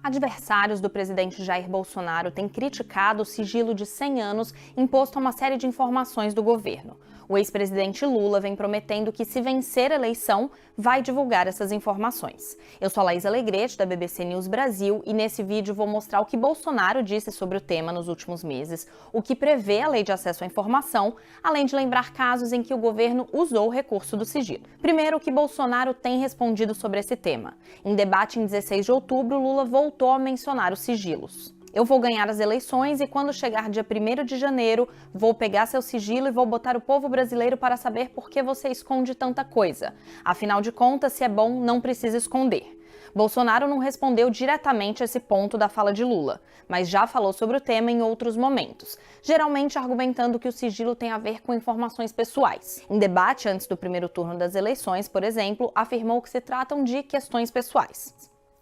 Adversários do presidente Jair Bolsonaro têm criticado o sigilo de 100 anos imposto a uma série de informações do governo. O ex-presidente Lula vem prometendo que, se vencer a eleição, vai divulgar essas informações. Eu sou a Laís Alegrete, da BBC News Brasil, e nesse vídeo vou mostrar o que Bolsonaro disse sobre o tema nos últimos meses, o que prevê a Lei de Acesso à Informação, além de lembrar casos em que o governo usou o recurso do sigilo. Primeiro, o que Bolsonaro tem respondido sobre esse tema. Em debate em 16 de outubro, Lula voltou a mencionar os sigilos. Eu vou ganhar as eleições e quando chegar dia 1º de janeiro, vou pegar seu sigilo e vou botar o povo brasileiro para saber por que você esconde tanta coisa. Afinal de contas, se é bom, não precisa esconder. Bolsonaro não respondeu diretamente a esse ponto da fala de Lula, mas já falou sobre o tema em outros momentos, geralmente argumentando que o sigilo tem a ver com informações pessoais. Em debate antes do primeiro turno das eleições, por exemplo, afirmou que se tratam de questões pessoais.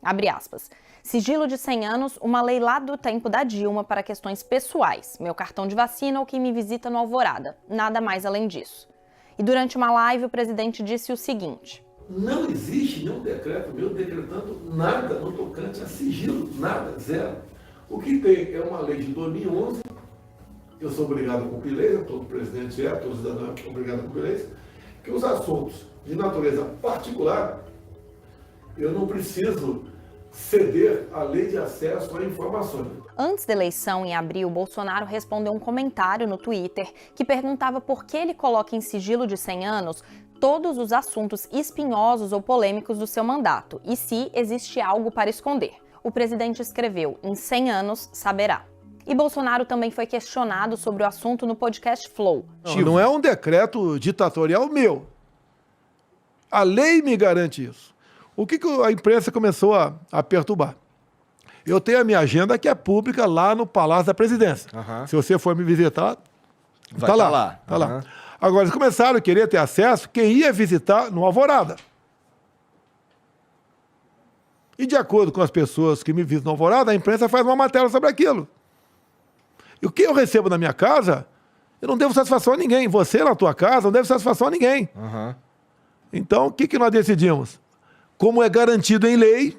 Abre aspas. Sigilo de 100 anos, uma lei lá do tempo da Dilma para questões pessoais. Meu cartão de vacina ou quem me visita no Alvorada. Nada mais além disso. E durante uma live, o presidente disse o seguinte. Não existe nenhum decreto meu decretando nada no tocante a sigilo, nada, zero. O que tem é uma lei de 2011, eu sou obrigado a cumprir leis, todo presidente todo cidadão é obrigado a cumprir leis, que os assuntos de natureza particular, eu não preciso ceder à lei de acesso a informações. Antes da eleição, em abril, Bolsonaro respondeu um comentário no Twitter que perguntava por que ele coloca em sigilo de 100 anos todos os assuntos espinhosos ou polêmicos do seu mandato e se existe algo para esconder. O presidente escreveu, em 100 anos saberá. E Bolsonaro também foi questionado sobre o assunto no podcast Flow. Não é um decreto ditatorial meu. A lei me garante isso. O que a imprensa começou a perturbar? Eu tenho a minha agenda que é pública lá no Palácio da Presidência. Se você for me visitar, vai tá lá. Tá lá. Agora, eles começaram a querer ter acesso quem ia visitar no Alvorada. E de acordo com as pessoas que me visitam no Alvorada, a imprensa faz uma matéria sobre aquilo. E o que eu recebo na minha casa, eu não devo satisfação a ninguém. Você na tua casa não deve satisfação a ninguém. Então, o que nós decidimos? Como é garantido em lei,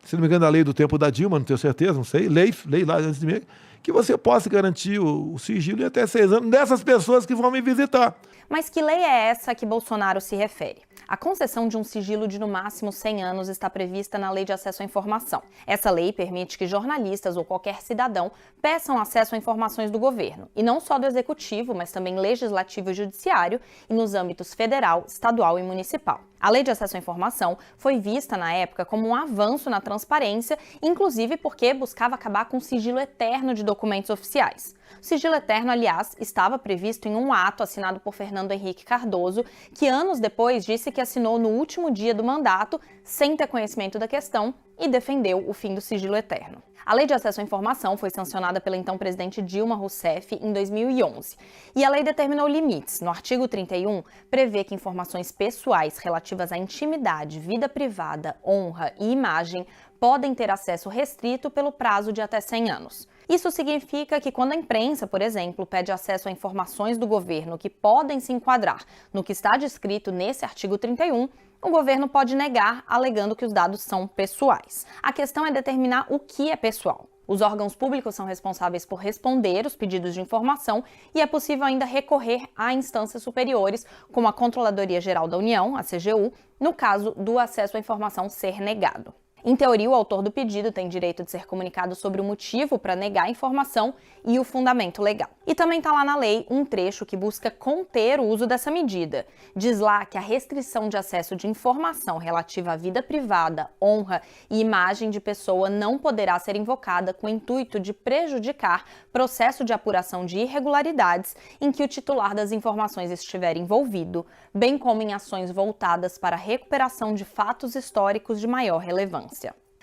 se não me engano, a lei do tempo da Dilma, não tenho certeza, não sei, lei lá antes de mim, que você possa garantir o sigilo em até 6 anos dessas pessoas que vão me visitar. Mas que lei é essa a que Bolsonaro se refere? A concessão de um sigilo de no máximo 100 anos está prevista na Lei de Acesso à Informação. Essa lei permite que jornalistas ou qualquer cidadão peçam acesso a informações do governo, e não só do executivo, mas também legislativo e judiciário, e nos âmbitos federal, estadual e municipal. A Lei de Acesso à Informação foi vista na época como um avanço na transparência, inclusive porque buscava acabar com o sigilo eterno de documentos oficiais. O sigilo eterno, aliás, estava previsto em um ato assinado por Fernando Henrique Cardoso, que anos depois disse que assinou no último dia do mandato, sem ter conhecimento da questão, e defendeu o fim do sigilo eterno. A Lei de Acesso à Informação foi sancionada pela então presidente Dilma Rousseff em 2011. E a lei determinou limites. No artigo 31, prevê que informações pessoais relativas à intimidade, vida privada, honra e imagem podem ter acesso restrito pelo prazo de até 100 anos. Isso significa que quando a imprensa, por exemplo, pede acesso a informações do governo que podem se enquadrar no que está descrito nesse artigo 31, o governo pode negar, alegando que os dados são pessoais. A questão é determinar o que é pessoal. Os órgãos públicos são responsáveis por responder os pedidos de informação e é possível ainda recorrer a instâncias superiores, como a Controladoria Geral da União, a CGU, no caso do acesso à informação ser negado. Em teoria, o autor do pedido tem direito de ser comunicado sobre o motivo para negar a informação e o fundamento legal. E também está lá na lei um trecho que busca conter o uso dessa medida. Diz lá que a restrição de acesso de informação relativa à vida privada, honra e imagem de pessoa não poderá ser invocada com o intuito de prejudicar processo de apuração de irregularidades em que o titular das informações estiver envolvido, bem como em ações voltadas para a recuperação de fatos históricos de maior relevância.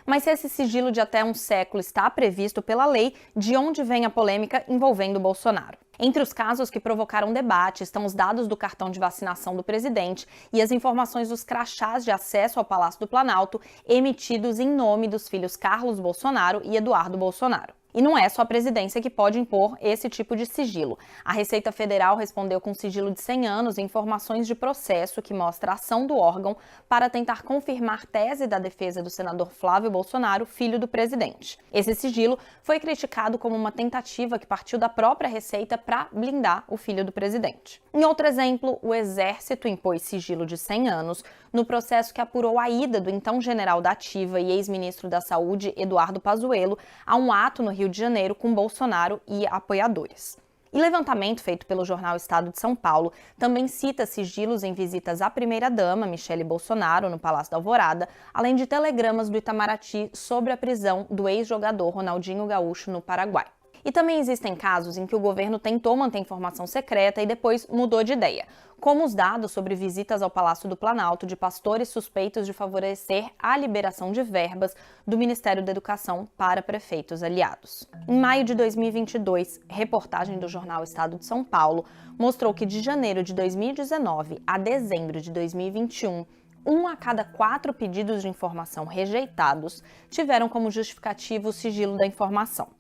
Mas se esse sigilo de até um século está previsto pela lei, de onde vem a polêmica envolvendo Bolsonaro? Entre os casos que provocaram debate estão os dados do cartão de vacinação do presidente e as informações dos crachás de acesso ao Palácio do Planalto emitidos em nome dos filhos Carlos Bolsonaro e Eduardo Bolsonaro. E não é só a presidência que pode impor esse tipo de sigilo. A Receita Federal respondeu com sigilo de 100 anos em informações de processo que mostra a ação do órgão para tentar confirmar tese da defesa do senador Flávio Bolsonaro, filho do presidente. Esse sigilo foi criticado como uma tentativa que partiu da própria Receita para blindar o filho do presidente. Em outro exemplo, o Exército impôs sigilo de 100 anos no processo que apurou a ida do então general da Ativa e ex-ministro da Saúde, Eduardo Pazuello, a um ato no Rio de Janeiro com Bolsonaro e apoiadores. E levantamento feito pelo jornal Estado de São Paulo também cita sigilos em visitas à primeira-dama, Michele Bolsonaro, no Palácio da Alvorada, além de telegramas do Itamaraty sobre a prisão do ex-jogador Ronaldinho Gaúcho no Paraguai. E também existem casos em que o governo tentou manter informação secreta e depois mudou de ideia, como os dados sobre visitas ao Palácio do Planalto de pastores suspeitos de favorecer a liberação de verbas do Ministério da Educação para prefeitos aliados. Em maio de 2022, reportagem do jornal Estado de São Paulo mostrou que de janeiro de 2019 a dezembro de 2021, 1 a cada 4 pedidos de informação rejeitados tiveram como justificativo o sigilo da informação.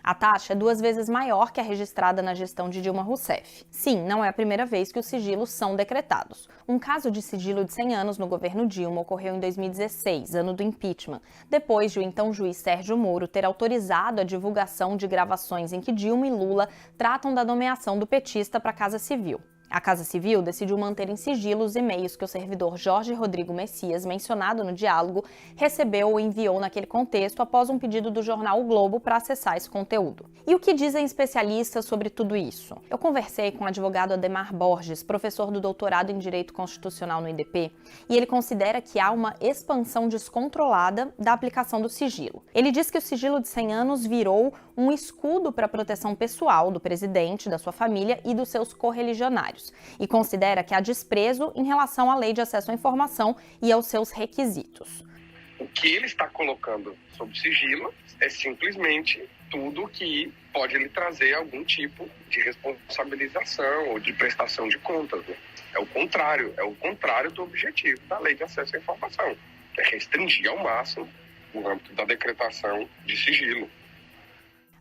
A taxa é 2 vezes maior que a registrada na gestão de Dilma Rousseff. Sim, não é a primeira vez que os sigilos são decretados. Um caso de sigilo de 100 anos no governo Dilma ocorreu em 2016, ano do impeachment, depois de o então juiz Sérgio Moro ter autorizado a divulgação de gravações em que Dilma e Lula tratam da nomeação do petista para a Casa Civil. A Casa Civil decidiu manter em sigilo os e-mails que o servidor Jorge Rodrigo Messias, mencionado no diálogo, recebeu ou enviou naquele contexto após um pedido do jornal O Globo para acessar esse conteúdo. E o que dizem especialistas sobre tudo isso? Eu conversei com o advogado Ademar Borges, professor do doutorado em Direito Constitucional no IDP, e ele considera que há uma expansão descontrolada da aplicação do sigilo. Ele diz que o sigilo de 100 anos virou um escudo para a proteção pessoal do presidente, da sua família e dos seus correligionários, e considera que há desprezo em relação à Lei de Acesso à Informação e aos seus requisitos. O que ele está colocando sob sigilo é simplesmente tudo que pode lhe trazer algum tipo de responsabilização ou de prestação de contas, né? É o contrário do objetivo da Lei de Acesso à Informação, que é restringir ao máximo o âmbito da decretação de sigilo.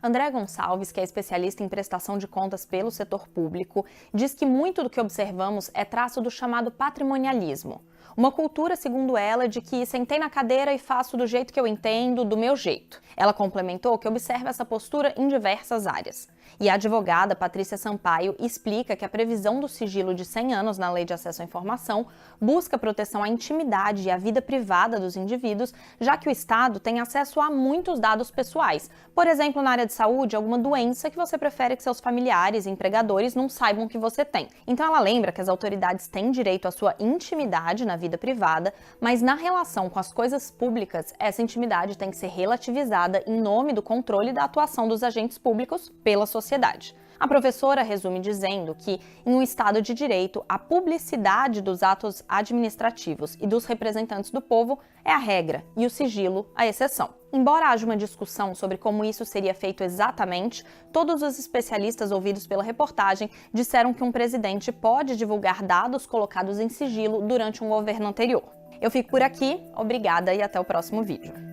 André Gonçalves, que é especialista em prestação de contas pelo setor público, diz que muito do que observamos é traço do chamado patrimonialismo. Uma cultura, segundo ela, de que sentei na cadeira e faço do jeito que eu entendo, do meu jeito. Ela complementou que observa essa postura em diversas áreas. E a advogada Patrícia Sampaio explica que a previsão do sigilo de 100 anos na Lei de Acesso à Informação busca proteção à intimidade e à vida privada dos indivíduos, já que o Estado tem acesso a muitos dados pessoais. Por exemplo, na área de saúde, alguma doença que você prefere que seus familiares e empregadores não saibam que você tem. Então ela lembra que as autoridades têm direito à sua intimidade na vida privada, mas na relação com as coisas públicas, essa intimidade tem que ser relativizada em nome do controle da atuação dos agentes públicos pela sociedade. A professora resume dizendo que, em um Estado de Direito, a publicidade dos atos administrativos e dos representantes do povo é a regra e o sigilo a exceção. Embora haja uma discussão sobre como isso seria feito exatamente, todos os especialistas ouvidos pela reportagem disseram que um presidente pode divulgar dados colocados em sigilo durante um governo anterior. Eu fico por aqui, obrigada e até o próximo vídeo.